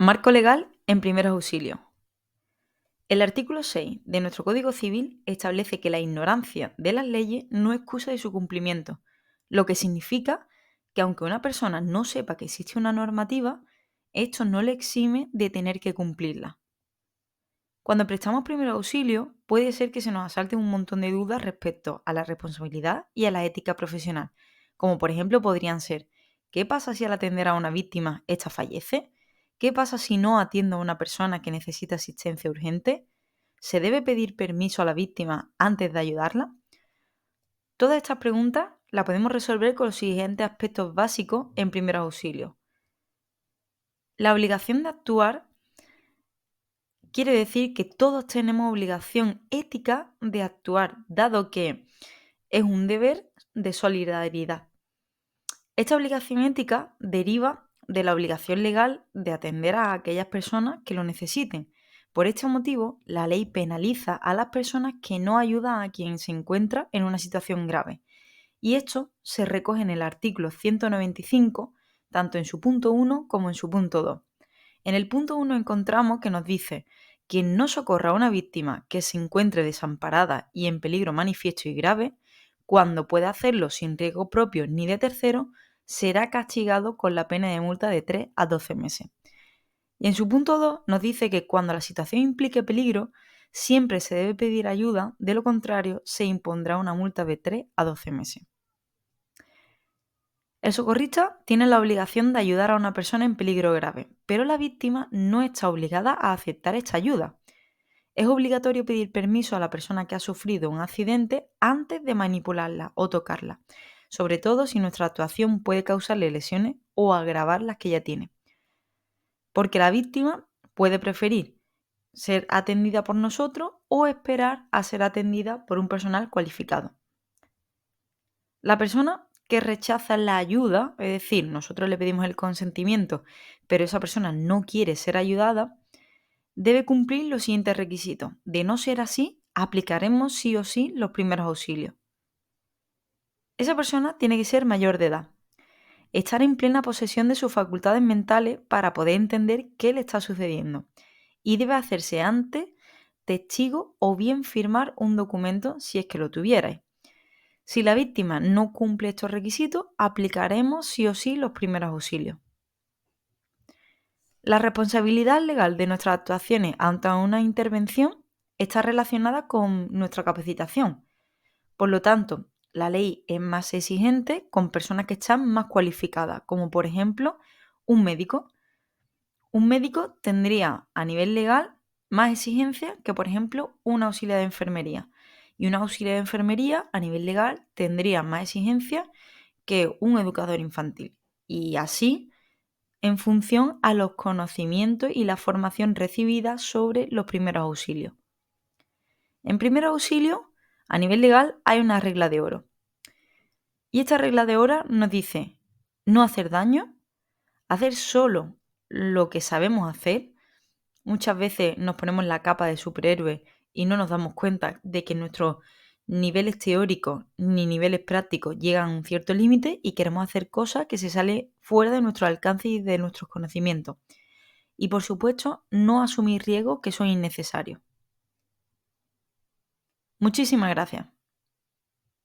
Marco legal en primeros auxilios. El artículo 6 de nuestro Código Civil establece que la ignorancia de las leyes no es excusa de su cumplimiento, lo que significa que aunque una persona no sepa que existe una normativa, esto no le exime de tener que cumplirla. Cuando prestamos primer auxilio, puede ser que se nos asalte un montón de dudas respecto a la responsabilidad y a la ética profesional, como por ejemplo podrían ser: ¿qué pasa si al atender a una víctima ésta fallece? ¿Qué pasa si no atiendo a una persona que necesita asistencia urgente? ¿Se debe pedir permiso a la víctima antes de ayudarla? Todas estas preguntas las podemos resolver con los siguientes aspectos básicos en primeros auxilios. La obligación de actuar quiere decir que todos tenemos obligación ética de actuar, dado que es un deber de solidaridad. Esta obligación ética deriva de la obligación legal de atender a aquellas personas que lo necesiten. Por este motivo, la ley penaliza a las personas que no ayudan a quien se encuentra en una situación grave. Y esto se recoge en el artículo 195, tanto en su punto 1 como en su punto 2. En el punto 1 encontramos que nos dice: quien no socorra a una víctima que se encuentre desamparada y en peligro manifiesto y grave, cuando pueda hacerlo sin riesgo propio ni de tercero, será castigado con la pena de multa de 3 a 12 meses. Y en su punto 2 nos dice que cuando la situación implique peligro, siempre se debe pedir ayuda, de lo contrario se impondrá una multa de 3 a 12 meses. El socorrista tiene la obligación de ayudar a una persona en peligro grave, pero la víctima no está obligada a aceptar esta ayuda. Es obligatorio pedir permiso a la persona que ha sufrido un accidente antes de manipularla o tocarla, sobre todo si nuestra actuación puede causarle lesiones o agravar las que ya tiene. Porque la víctima puede preferir ser atendida por nosotros o esperar a ser atendida por un personal cualificado. La persona que rechaza la ayuda, es decir, nosotros le pedimos el consentimiento, pero esa persona no quiere ser ayudada, debe cumplir los siguientes requisitos. De no ser así, aplicaremos sí o sí los primeros auxilios. Esa persona tiene que ser mayor de edad, estar en plena posesión de sus facultades mentales para poder entender qué le está sucediendo, y debe hacerse antes testigo o bien firmar un documento si es que lo tuvierais. Si la víctima no cumple estos requisitos, aplicaremos sí o sí los primeros auxilios. La responsabilidad legal de nuestras actuaciones ante una intervención está relacionada con nuestra capacitación. Por lo tanto, la ley es más exigente con personas que están más cualificadas, como por ejemplo un médico. Un médico tendría a nivel legal más exigencias que, por ejemplo, un auxiliar de enfermería. Y un auxiliar de enfermería a nivel legal tendría más exigencias que un educador infantil. Y así, en función a los conocimientos y la formación recibida sobre los primeros auxilios. En primer auxilio, a nivel legal, hay una regla de oro. Y esta regla de oro nos dice: no hacer daño, hacer solo lo que sabemos hacer. Muchas veces nos ponemos la capa de superhéroe y no nos damos cuenta de que nuestros niveles teóricos ni niveles prácticos llegan a un cierto límite y queremos hacer cosas que se salen fuera de nuestro alcance y de nuestros conocimientos. Y por supuesto, no asumir riesgos que son innecesarios. Muchísimas gracias.